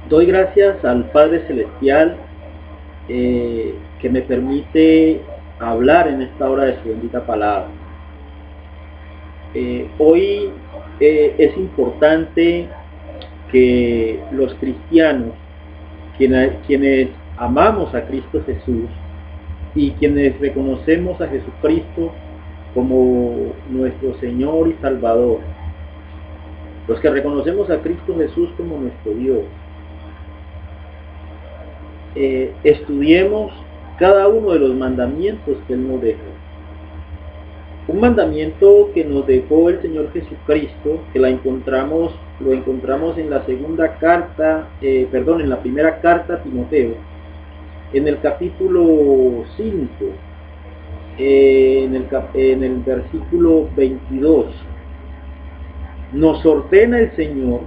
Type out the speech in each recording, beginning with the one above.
Doy gracias al Padre Celestial que me permite hablar en esta hora de su bendita palabra. Hoy es importante que los cristianos, quienes amamos a Cristo Jesús y quienes reconocemos a Jesucristo como nuestro Señor y Salvador, los que reconocemos a Cristo Jesús como nuestro Dios, estudiemos cada uno de los mandamientos que Él nos dejó. Un mandamiento que nos dejó el Señor Jesucristo, que lo encontramos en la en la primera carta a Timoteo, en el capítulo 5, en el versículo 22, nos ordena el Señor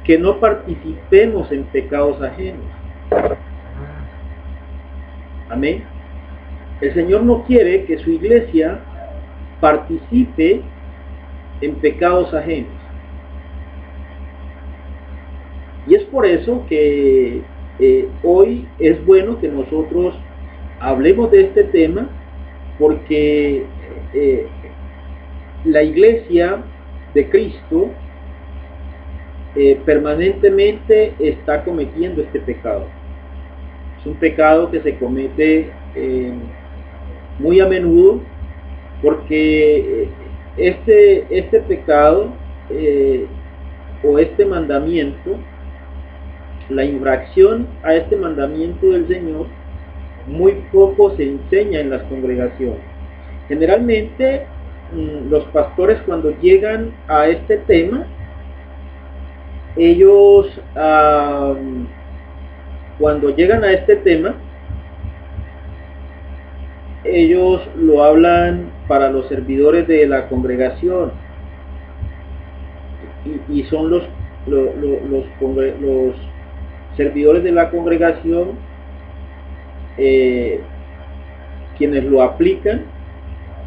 que no participemos en pecados ajenos. Amén. El Señor no quiere que su iglesia participe en pecados ajenos. Y es por eso que hoy es bueno que nosotros hablemos de este tema, porque la iglesia de Cristo permanentemente está cometiendo este pecado. Es un pecado que se comete muy a menudo, porque este pecado o este mandamiento, la infracción a este mandamiento del Señor, muy poco se enseña en las congregaciones. Generalmente los pastores, cuando llegan a este tema, ellos lo hablan para los servidores de la congregación, y son los servidores de la congregación quienes lo aplican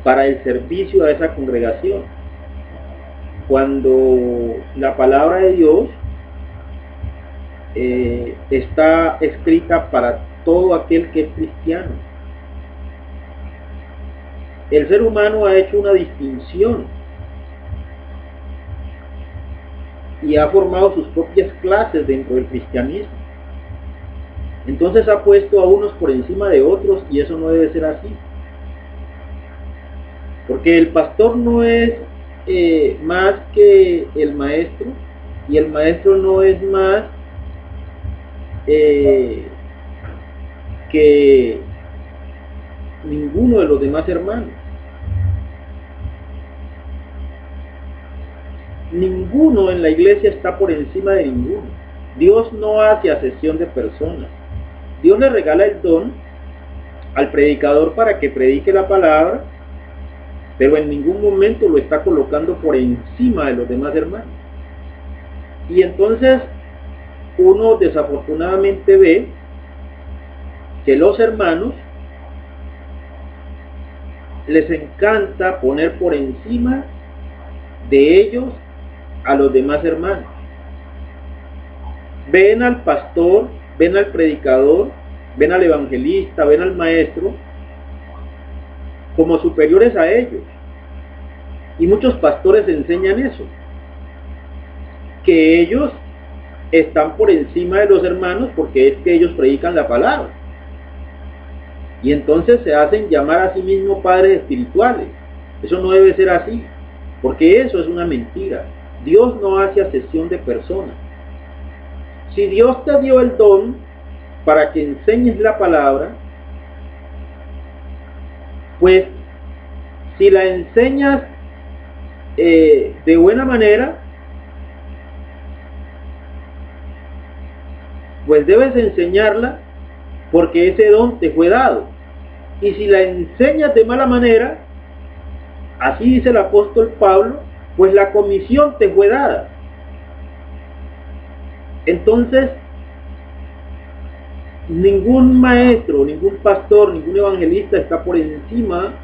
para el servicio a esa congregación, cuando la palabra de Dios está escrita para todo aquel que es cristiano. El ser humano ha hecho una distinción y ha formado sus propias clases dentro del cristianismo. Entonces ha puesto a unos por encima de otros, y eso no debe ser así. Porque el pastor no es más que el maestro, y el maestro no es más que ninguno de los demás hermanos. Ninguno en la iglesia está por encima de ninguno. Dios no hace acepción de personas. Dios le regala el don al predicador para que predique la palabra, pero en ningún momento lo está colocando por encima de los demás hermanos. Y entonces uno desafortunadamente ve que los hermanos les encanta poner por encima de ellos a los demás hermanos. Ven al pastor, ven al predicador, ven al evangelista, ven al maestro como superiores a ellos. Y muchos pastores enseñan eso, que ellos están por encima de los hermanos porque es que ellos predican la palabra. Y entonces se hacen llamar a sí mismos padres espirituales. Eso no debe ser así, porque eso es una mentira. Dios no hace acepción de personas. Si Dios te dio el don para que enseñes la palabra, pues si la enseñas de buena manera, pues debes enseñarla porque ese don te fue dado. Y si la enseñas de mala manera, así dice el apóstol Pablo, pues la comisión te fue dada. Entonces, ningún maestro, ningún pastor, ningún evangelista está por encima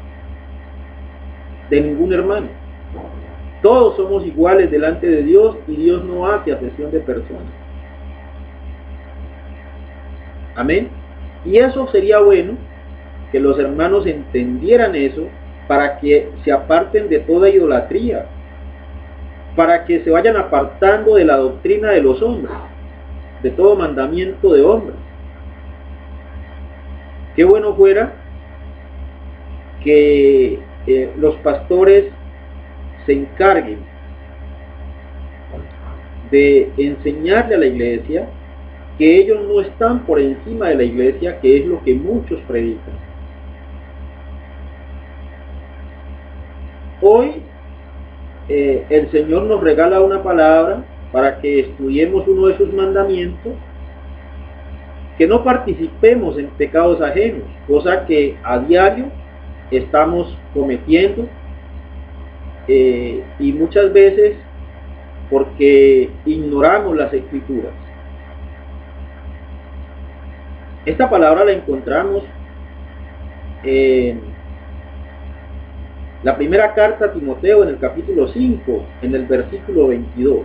de ningún hermano. Todos somos iguales delante de Dios, y Dios no hace acepción de personas. Amén. Y eso sería bueno que los hermanos entendieran eso para que se aparten de toda idolatría, para que se vayan apartando de la doctrina de los hombres, de todo mandamiento de hombres. Qué bueno fuera que los pastores se encarguen de enseñarle a la iglesia que ellos no están por encima de la iglesia, que es lo que muchos predican. Hoy el Señor nos regala una palabra para que estudiemos uno de sus mandamientos, que no participemos en pecados ajenos, cosa que a diario estamos cometiendo, y muchas veces porque ignoramos las escrituras. Esta palabra la encontramos en la primera carta a Timoteo, en el capítulo 5, en el versículo 22.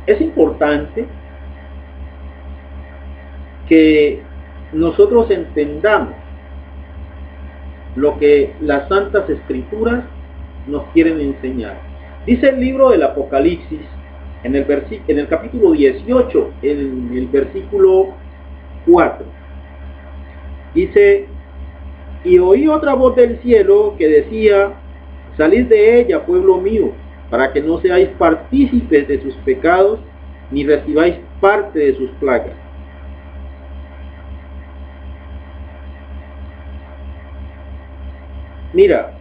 Es importante que nosotros entendamos lo que las Santas Escrituras nos quieren enseñar. Dice el libro del Apocalipsis, en el capítulo 18, en el versículo 4. Dice: y oí otra voz del cielo que decía: salid de ella, pueblo mío, para que no seáis partícipes de sus pecados, ni recibáis parte de sus plagas. Mira,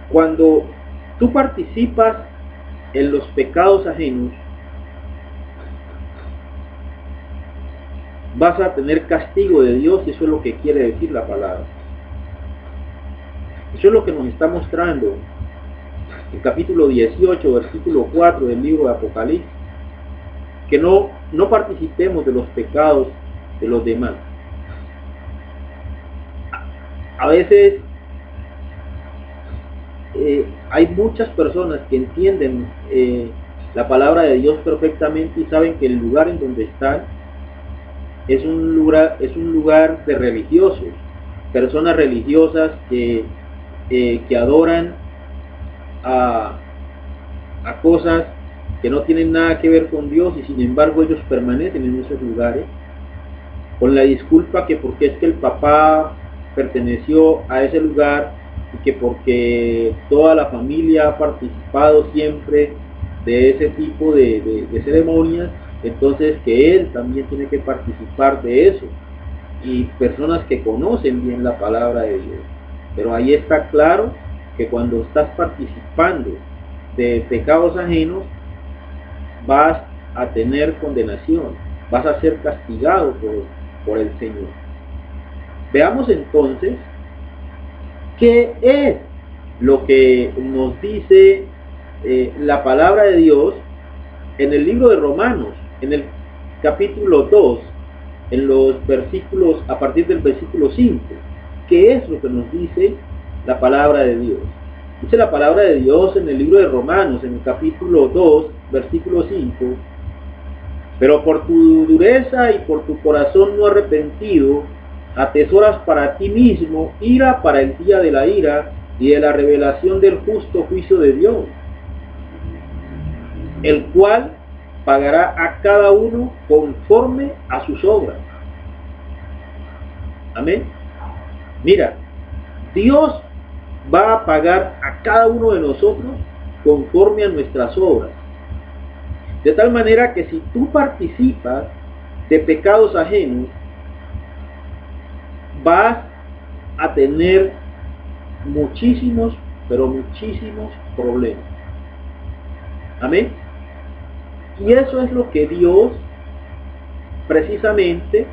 cuando tú participas en los pecados ajenos, vas a tener castigo de Dios, y eso es lo que quiere decir la palabra. Eso es lo que nos está mostrando el capítulo 18, versículo 4 del libro de Apocalipsis, que no participemos de los pecados de los demás. A veces hay muchas personas que entienden la palabra de Dios perfectamente y saben que el lugar en donde están es un lugar de religiosos, personas religiosas que adoran a cosas que no tienen nada que ver con Dios, y sin embargo ellos permanecen en esos lugares con la disculpa que porque es que el papá perteneció a ese lugar, y que porque toda la familia ha participado siempre de ese tipo de ceremonias, entonces que él también tiene que participar de eso. Y personas que conocen bien la palabra de Dios. Pero ahí está claro que cuando estás participando de pecados ajenos, vas a tener condenación, vas a ser castigado por el Señor. Veamos entonces qué es lo que nos dice la palabra de Dios en el libro de Romanos, en el capítulo 2, en los versículos, a partir del versículo 5. ¿Qué es lo que nos dice la palabra de Dios? Dice la palabra de Dios en el libro de Romanos, en el capítulo 2, versículo 5: pero por tu dureza y por tu corazón no arrepentido, atesoras para ti mismo ira para el día de la ira y de la revelación del justo juicio de Dios, el cual pagará a cada uno conforme a sus obras. Amén. Mira, Dios va a pagar a cada uno de nosotros conforme a nuestras obras. De tal manera que si tú participas de pecados ajenos, vas a tener muchísimos, pero muchísimos problemas. Amén. Y eso es lo que Dios precisamente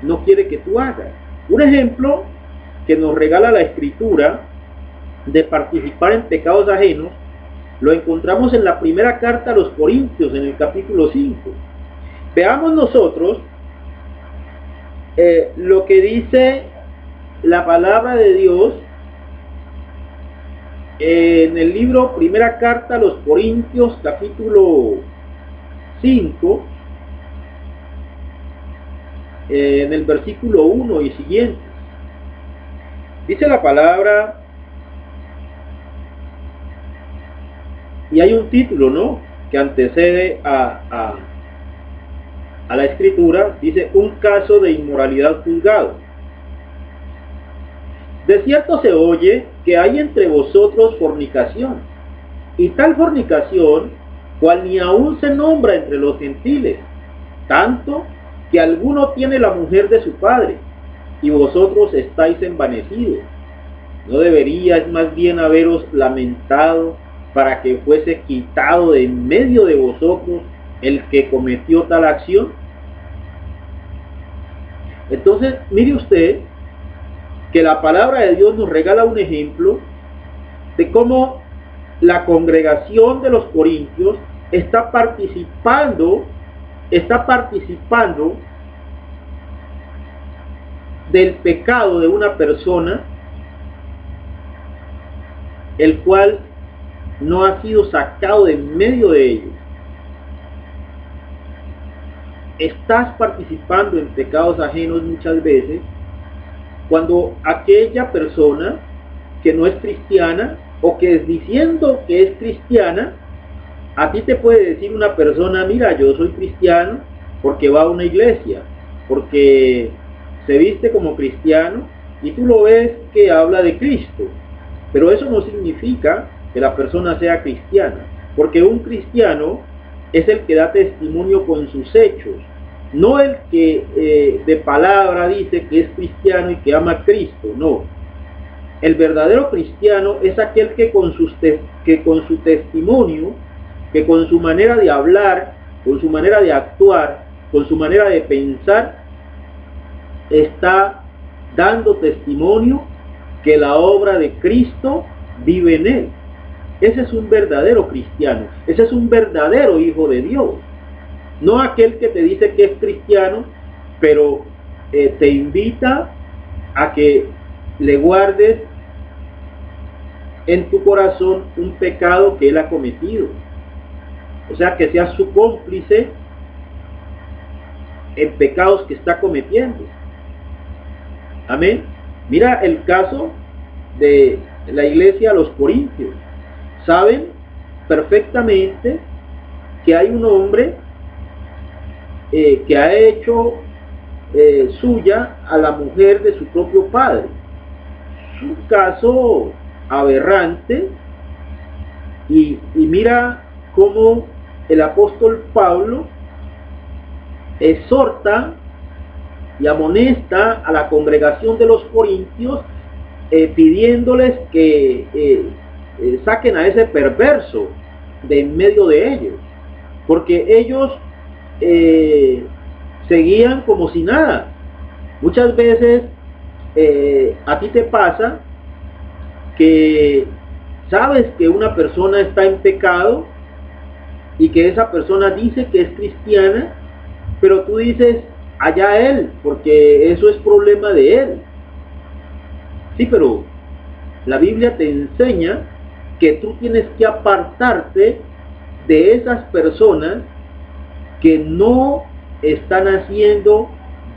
no quiere que tú hagas. Un ejemplo que nos regala la Escritura de participar en pecados ajenos lo encontramos en la primera carta a los Corintios, en el capítulo 5. Veamos nosotros lo que dice la palabra de Dios en el libro primera carta a los Corintios, capítulo 5, en el versículo 1 y siguiente. Dice la palabra, y hay un título, ¿no?, que antecede a la escritura. Dice: un caso de inmoralidad juzgado. De cierto se oye que hay entre vosotros fornicación, y tal fornicación cual ni aún se nombra entre los gentiles, tanto que alguno tiene la mujer de su padre, y vosotros estáis envanecidos. ¿No deberíais más bien haberos lamentado para que fuese quitado de en medio de vosotros el que cometió tal acción? Entonces, mire usted que la palabra de Dios nos regala un ejemplo de cómo la congregación de los corintios está participando del pecado de una persona, el cual no ha sido sacado de en medio de ellos. Estás participando en pecados ajenos muchas veces cuando aquella persona que no es cristiana, o que es diciendo que es cristiana, a ti te puede decir una persona: mira, yo soy cristiano porque va a una iglesia, porque se viste como cristiano, y tú lo ves que habla de Cristo. Pero eso no significa que la persona sea cristiana, porque un cristiano es el que da testimonio con sus hechos, no el que de palabra dice que es cristiano y que ama a Cristo. No, el verdadero cristiano es aquel que con su testimonio, que con su manera de hablar, con su manera de actuar, con su manera de pensar, está dando testimonio que la obra de Cristo vive en él. Ese es un verdadero cristiano, ese es un verdadero hijo de Dios. No aquel que te dice que es cristiano, pero te invita a que le guardes en tu corazón un pecado que él ha cometido. O sea, que seas su cómplice en pecados que está cometiendo. Amén. Mira el caso de la iglesia a los corintios. Saben perfectamente que hay un hombre que ha hecho suya a la mujer de su propio padre. Es un caso aberrante, y mira cómo el apóstol Pablo exhorta y amonesta a la congregación de los corintios, pidiéndoles que saquen a ese perverso de en medio de ellos, porque ellos seguían como si nada. Muchas veces a ti te pasa que sabes que una persona está en pecado y que esa persona dice que es cristiana, pero tú dices: allá él, porque eso es problema de él. Sí, pero la Biblia te enseña que tú tienes que apartarte de esas personas que no están haciendo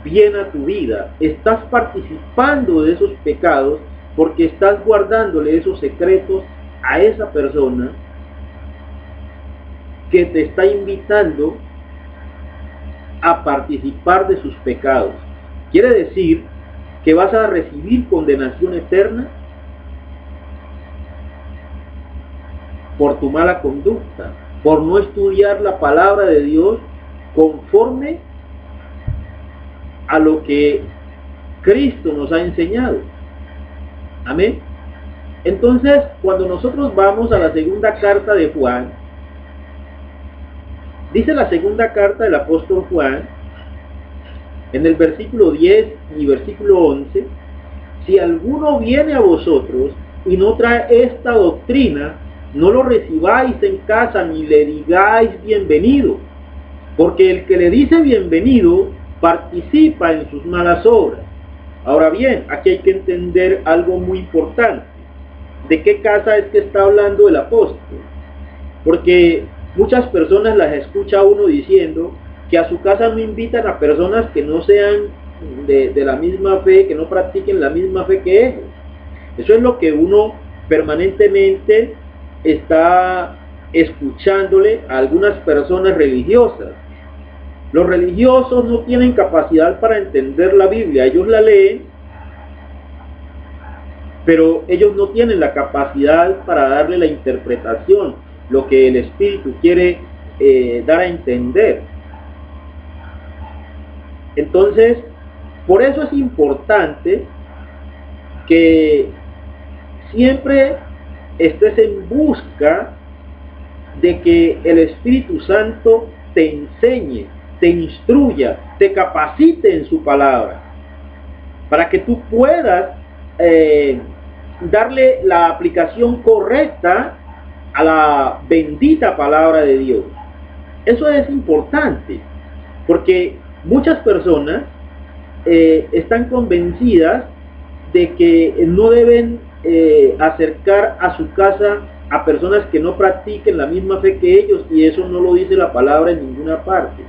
bien a tu vida. Estás participando de esos pecados porque estás guardándole esos secretos a esa persona que te está invitando a participar de sus pecados. Quiere decir que vas a recibir condenación eterna por tu mala conducta, por no estudiar la palabra de Dios conforme a lo que Cristo nos ha enseñado. Amén. Entonces, cuando nosotros vamos a la segunda carta de Juan, dice la segunda carta del apóstol Juan, en el versículo 10 y versículo 11: si alguno viene a vosotros y no trae esta doctrina, no lo recibáis en casa ni le digáis bienvenido, porque el que le dice bienvenido participa en sus malas obras. Ahora bien, aquí hay que entender algo muy importante. ¿De qué casa es que está hablando el apóstol? Porque muchas personas las escucha uno diciendo que a su casa no invitan a personas que no sean de la misma fe, que no practiquen la misma fe que ellos. Eso es lo que uno permanentemente está escuchándole a algunas personas religiosas. Los religiosos no tienen capacidad para entender la Biblia. Ellos la leen, pero ellos no tienen la capacidad para darle la interpretación, lo que el Espíritu quiere dar a entender. Entonces, por eso es importante que siempre estés en busca de que el Espíritu Santo te enseñe, te instruya, te capacite en su palabra, para que tú puedas darle la aplicación correcta a la bendita palabra de Dios. Eso es importante, porque muchas personas están convencidas de que no deben acercar a su casa a personas que no practiquen la misma fe que ellos, y eso no lo dice la palabra en ninguna parte.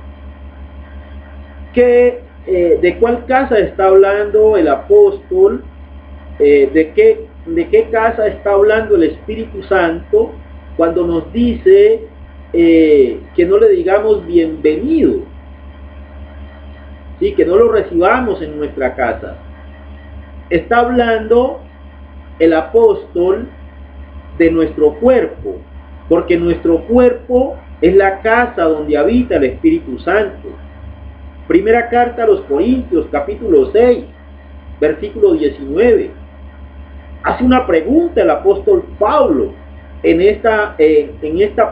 ¿De cuál casa está hablando el apóstol? ¿De qué casa está hablando el Espíritu Santo cuando nos dice que no le digamos bienvenido? ¿Sí? Que no lo recibamos en nuestra casa. Está hablando el apóstol de nuestro cuerpo, porque nuestro cuerpo es la casa donde habita el Espíritu Santo. Primera carta a los Corintios, capítulo 6, versículo 19. Hace una pregunta el apóstol Pablo en esta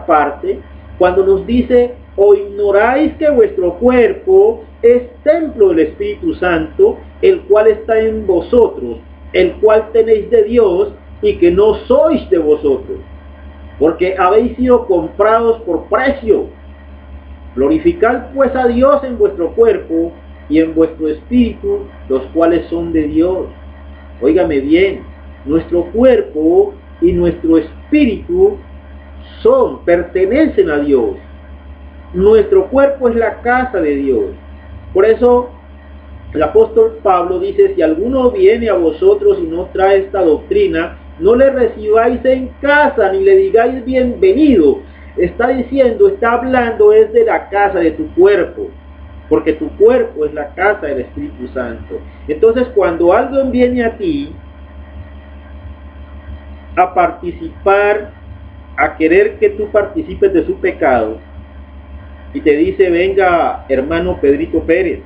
parte, cuando nos dice: ¿o ignoráis que vuestro cuerpo es templo del Espíritu Santo, el cual está en vosotros, el cual tenéis de Dios, y que no sois de vosotros, porque habéis sido comprados por precio? Glorificad pues a Dios en vuestro cuerpo y en vuestro espíritu, los cuales son de Dios. Óigame bien, nuestro cuerpo y nuestro espíritu pertenecen a Dios. Nuestro cuerpo es la casa de Dios. Por eso el apóstol Pablo dice: si alguno viene a vosotros y no trae esta doctrina, no le recibáis en casa, ni le digáis bienvenido. Está hablando es de la casa de tu cuerpo, porque tu cuerpo es la casa del Espíritu Santo. Entonces, cuando alguien viene a ti a participar, a querer que tú participes de su pecado, y te dice: venga, hermano Pedrito Pérez,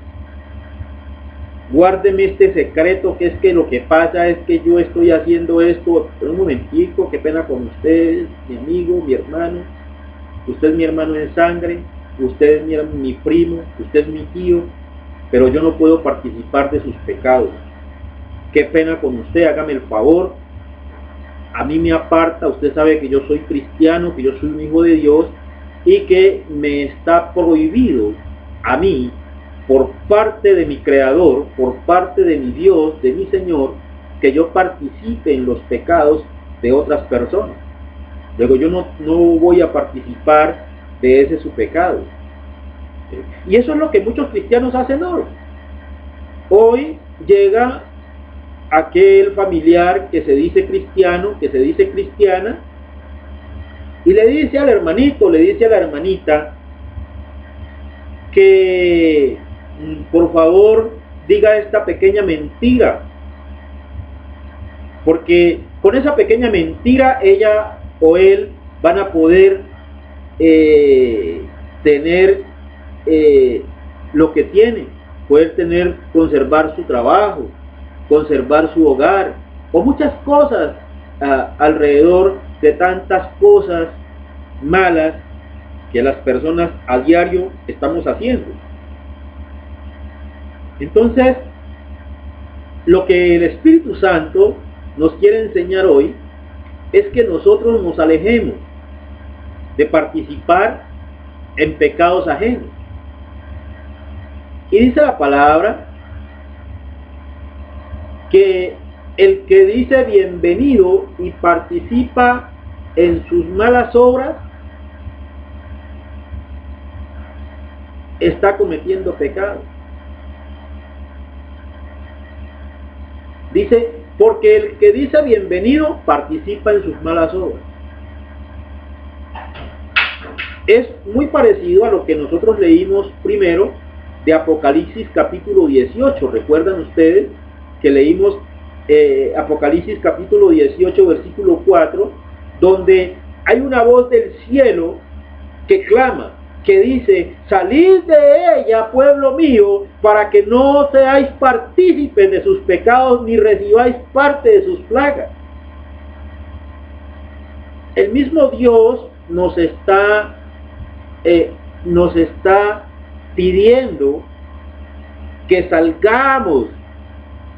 guárdeme este secreto, que es que lo que pasa es que yo estoy haciendo esto. Pero un momentico, qué pena con usted, mi amigo, mi hermano. Usted es mi hermano en sangre, usted es mi primo, usted es mi tío, pero yo no puedo participar de sus pecados. Qué pena con usted, hágame el favor. A mí me aparta, usted sabe que yo soy cristiano, que yo soy un hijo de Dios, y que me está prohibido a mí, por parte de mi Creador, por parte de mi Dios, de mi Señor, que yo participe en los pecados de otras personas. Luego yo no voy a participar de ese su pecado. Y eso es lo que muchos cristianos hacen hoy. Hoy llega aquel familiar que se dice cristiano, que se dice cristiana, y le dice al hermanito, le dice a la hermanita que por favor diga esta pequeña mentira, porque con esa pequeña mentira ella o él van a poder tener lo que tienen, poder conservar su trabajo, conservar su hogar, o muchas cosas alrededor de tantas cosas malas que las personas a diario estamos haciendo. Entonces, lo que el Espíritu Santo nos quiere enseñar hoy es que nosotros nos alejemos de participar en pecados ajenos. Y dice la palabra que el que dice bienvenido y participa en sus malas obras está cometiendo pecado. Dice, porque el que dice bienvenido participa en sus malas obras. Es muy parecido a lo que nosotros leímos primero de Apocalipsis capítulo 18. ¿Recuerdan ustedes que leímos Apocalipsis capítulo 18 versículo 4, donde hay una voz del cielo que clama, que dice, salid de ella, pueblo mío, para que no seáis partícipes de sus pecados, ni recibáis parte de sus plagas? El mismo Dios nos está pidiendo que salgamos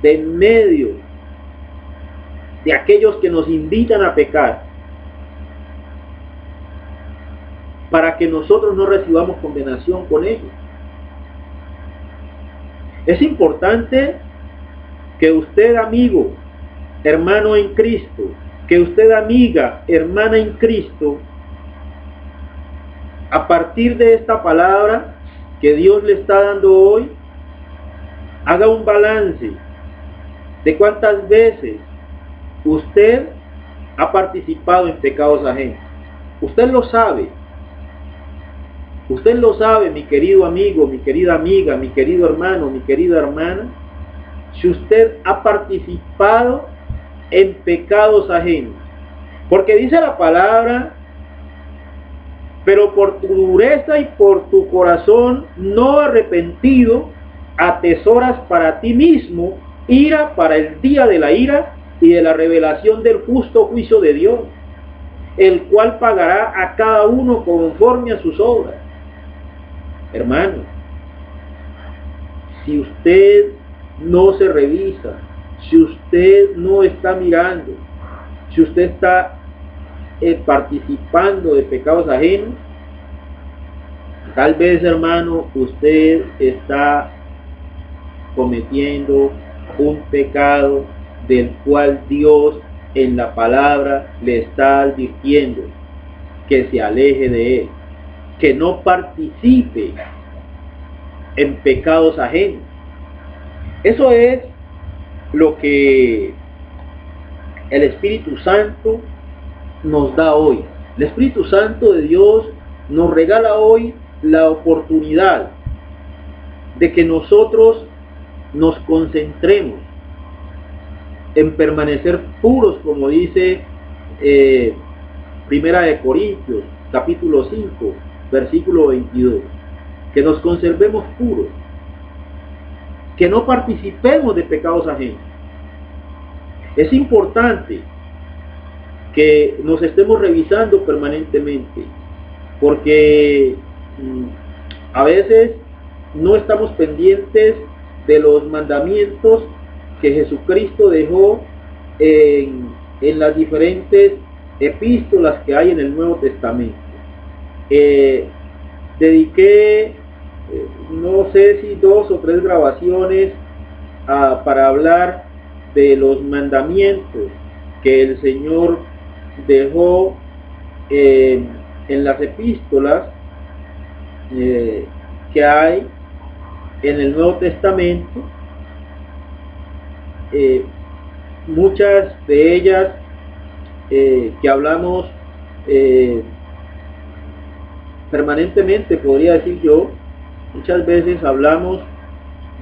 de en medio de aquellos que nos invitan a pecar, para que nosotros no recibamos condenación con ellos. Es importante que usted, amigo, hermano en Cristo, que usted, amiga, hermana en Cristo, a partir de esta palabra que Dios le está dando hoy, haga un balance de cuántas veces usted ha participado en pecados ajenos. Usted lo sabe. Usted lo sabe, mi querido amigo, mi querida amiga, mi querido hermano, mi querida hermana, si usted ha participado en pecados ajenos. Porque dice la palabra, pero por tu dureza y por tu corazón no arrepentido, atesoras para ti mismo ira para el día de la ira y de la revelación del justo juicio de Dios, el cual pagará a cada uno conforme a sus obras. Hermano, si usted no se revisa, si usted no está mirando, si usted está participando de pecados ajenos, tal vez, hermano, usted está cometiendo un pecado del cual Dios en la palabra le está advirtiendo que se aleje de él, que no participe en pecados ajenos. Eso es lo que el Espíritu Santo nos da hoy. El Espíritu Santo de Dios nos regala hoy la oportunidad de que nosotros nos concentremos en permanecer puros, como dice Primera de Corintios, capítulo 5, versículo 22. Que nos conservemos puros, que no participemos de pecados ajenos. Es importante que nos estemos revisando permanentemente, porque a veces no estamos pendientes de los mandamientos que Jesucristo dejó en las diferentes epístolas que hay en el Nuevo Testamento. Dediqué, no sé si 2 o 3 grabaciones para hablar de los mandamientos que el Señor dejó en las epístolas que hay en el Nuevo Testamento. Muchas de ellas que hablamos permanentemente, podría decir yo, muchas veces hablamos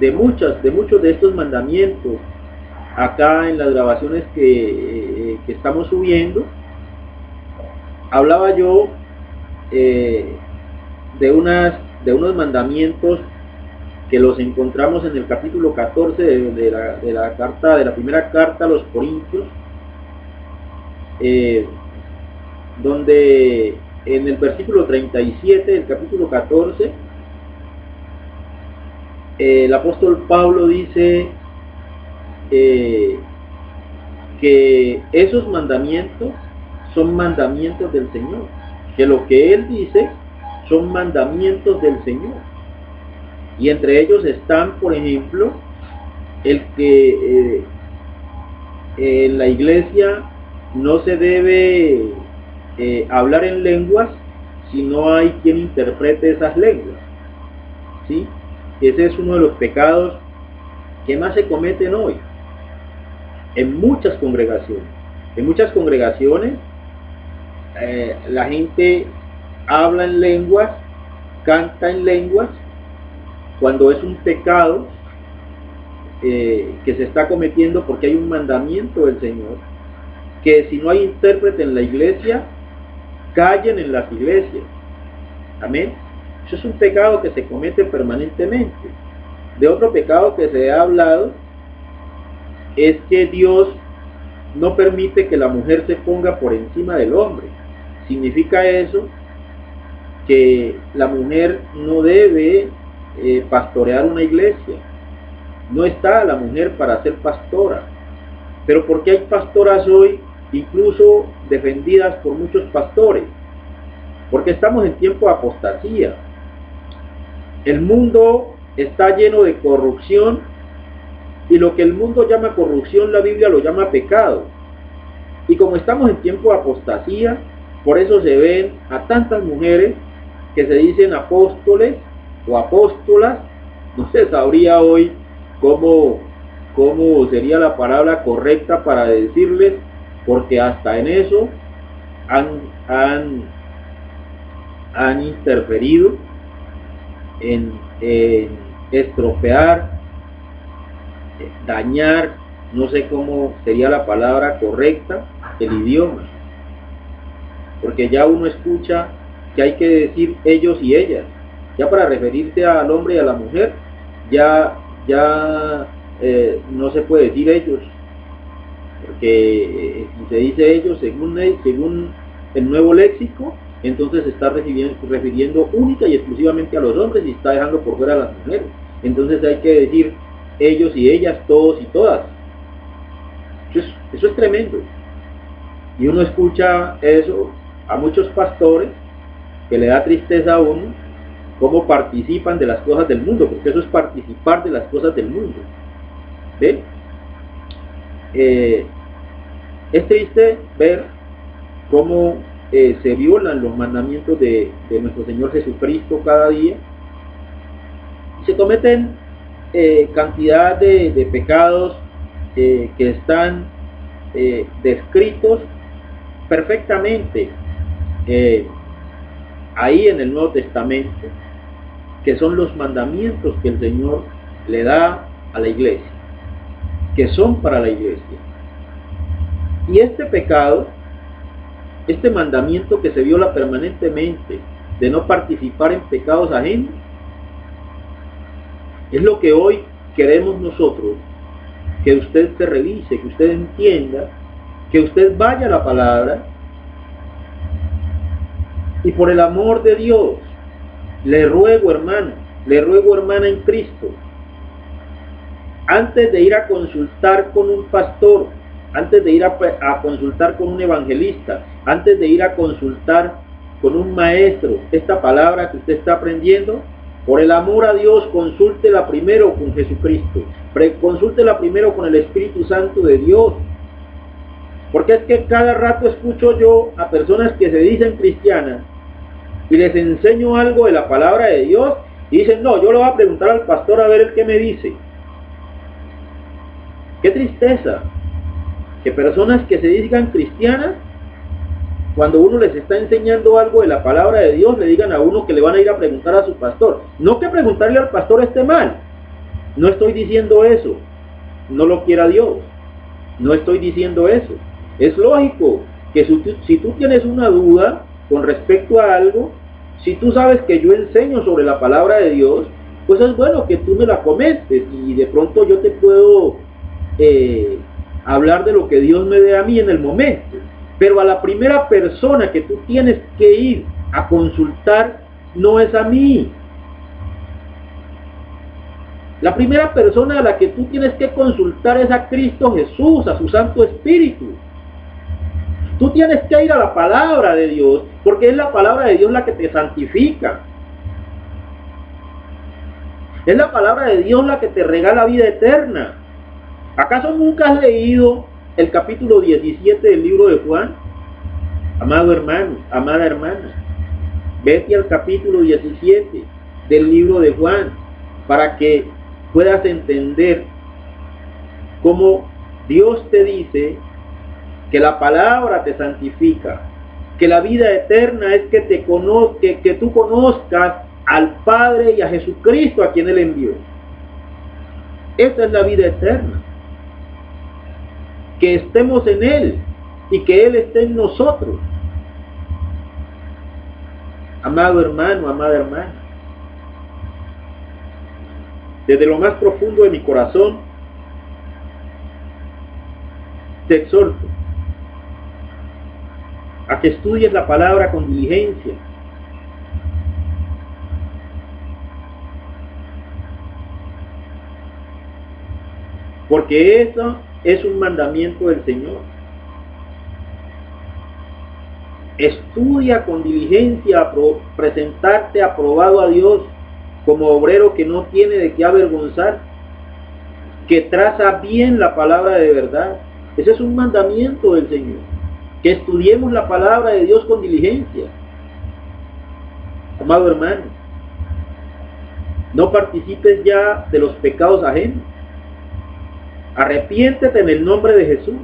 de muchos de estos mandamientos acá en las grabaciones que estamos subiendo. Hablaba yo de unos mandamientos que los encontramos en el capítulo 14 de la primera carta a los Corintios, donde en el versículo 37 del capítulo 14 el apóstol Pablo dice que esos mandamientos son mandamientos del Señor, que lo que él dice son mandamientos del Señor, y entre ellos están, por ejemplo, el que en la iglesia no se debe hablar en lenguas si no hay quien interprete esas lenguas, ¿sí? Ese es uno de los pecados que más se cometen hoy. en muchas congregaciones. En muchas congregaciones la gente habla en lenguas, canta en lenguas, cuando es un pecado que se está cometiendo, porque hay un mandamiento del Señor, que si no hay intérprete en la iglesia, callen en las iglesias. Amén. Eso es un pecado que se comete permanentemente. De otro pecado que se ha hablado es que Dios no permite que la mujer se ponga por encima del hombre. Significa eso que la mujer no debe pastorear una iglesia. No está la mujer para ser pastora. Pero ¿por qué hay pastoras hoy, incluso defendidas por muchos pastores? Porque estamos en tiempo de apostasía. El mundo está lleno de corrupción, y lo que el mundo llama corrupción, la Biblia lo llama pecado. Y como estamos en tiempo de apostasía, por eso se ven a tantas mujeres que se dicen apóstoles o apóstolas. No se sabría hoy cómo sería la palabra correcta para decirles, porque hasta en eso han interferido en estropear, dañar, no sé cómo sería la palabra correcta, el idioma. Porque ya uno escucha que hay que decir ellos y ellas. Ya para referirse al hombre y a la mujer, ya no se puede decir ellos. Porque si se dice ellos según el nuevo léxico, entonces se está refiriendo única y exclusivamente a los hombres y está dejando por fuera a las mujeres. Entonces hay que decir ellos y ellas, todos y todas. Eso es tremendo. Y uno escucha eso a muchos pastores, que le da tristeza a uno cómo participan de las cosas del mundo, porque eso es participar de las cosas del mundo. ¿Ve? Es triste ver cómo se violan los mandamientos de nuestro Señor Jesucristo cada día. Se cometen cantidad de pecados que están descritos perfectamente ahí en el Nuevo Testamento, que son los mandamientos que el Señor le da a la iglesia, que son para la iglesia. Y este pecado, este mandamiento que se viola permanentemente de no participar en pecados ajenos, es lo que hoy queremos nosotros, que usted se revise, que usted entienda, que usted vaya a la palabra y por el amor de Dios, le ruego, hermano, le ruego, hermana en Cristo, antes de ir a consultar con un pastor, antes de ir a consultar con un evangelista, antes de ir a consultar con un maestro, esta palabra que usted está aprendiendo, por el amor a Dios, consúltela primero con Jesucristo, consúltela primero con el Espíritu Santo de Dios, porque es que cada rato escucho yo a personas que se dicen cristianas y les enseño algo de la palabra de Dios y dicen, no, yo le voy a preguntar al pastor a ver el que me dice. Qué tristeza que personas que se digan cristianas, cuando uno les está enseñando algo de la palabra de Dios, le digan a uno que le van a ir a preguntar a su pastor. No que preguntarle al pastor esté mal, no estoy diciendo eso, no lo quiera Dios, no estoy diciendo eso. Es lógico que si tú tienes una duda con respecto a algo, si tú sabes que yo enseño sobre la palabra de Dios, pues es bueno que tú me la comentes y de pronto yo te puedo hablar de lo que Dios me dé a mí en el momento. Pero a la primera persona que tú tienes que ir a consultar no es a mí. La primera persona a la que tú tienes que consultar es a Cristo Jesús, a su Santo Espíritu. Tú tienes que ir a la palabra de Dios, porque es la palabra de Dios la que te santifica. Es la palabra de Dios la que te regala vida eterna. ¿Acaso nunca has leído el capítulo 17 del libro de Juan? Amado hermano, amada hermana, vete al capítulo 17 del libro de Juan para que puedas entender cómo Dios te dice que la palabra te santifica, que la vida eterna es que tú conozcas al Padre y a Jesucristo a quien Él envió. Esa es la vida eterna. Que estemos en Él y que Él esté en nosotros. Amado hermano, amada hermana, desde lo más profundo de mi corazón, te exhorto a que estudies la palabra con diligencia, porque eso es un mandamiento del Señor. Estudia con diligencia, presentarte aprobado a Dios como obrero que no tiene de qué avergonzar, que traza bien la palabra de verdad. Ese es un mandamiento del Señor, que estudiemos la palabra de Dios con diligencia. Amado hermano, no participes ya de los pecados ajenos. Arrepiéntete en el nombre de Jesús.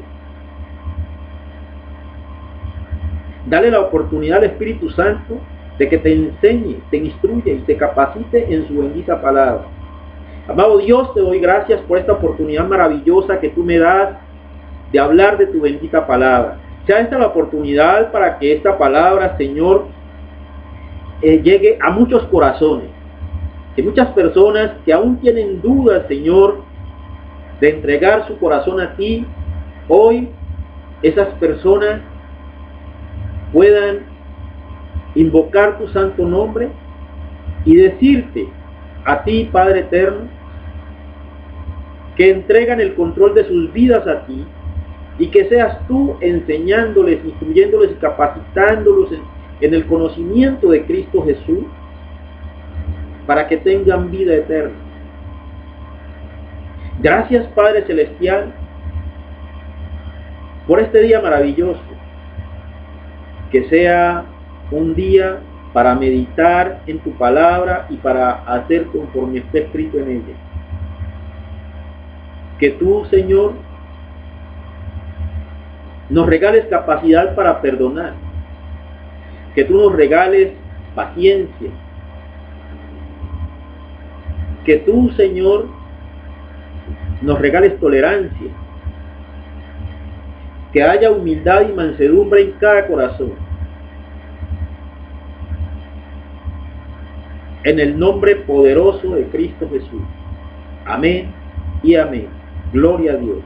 Dale la oportunidad al Espíritu Santo de que te enseñe, te instruya y te capacite en su bendita palabra. Amado Dios, te doy gracias por esta oportunidad maravillosa que tú me das de hablar de tu bendita palabra. Sea esta la oportunidad para que esta palabra, Señor, llegue a muchos corazones. Que muchas personas que aún tienen dudas, Señor, de entregar su corazón a ti, hoy esas personas puedan invocar tu santo nombre y decirte a ti, Padre eterno, que entregan el control de sus vidas a ti y que seas tú enseñándoles, instruyéndoles y capacitándolos en el conocimiento de Cristo Jesús para que tengan vida eterna. Gracias, Padre Celestial, por este día maravilloso. Que sea un día para meditar en tu palabra y para hacer conforme esté escrito en ella. Que tú, Señor, nos regales capacidad para perdonar. Que tú nos regales paciencia. Que tú, Señor, nos regales tolerancia. Que haya humildad y mansedumbre en cada corazón. En el nombre poderoso de Cristo Jesús. Amén y amén. Gloria a Dios.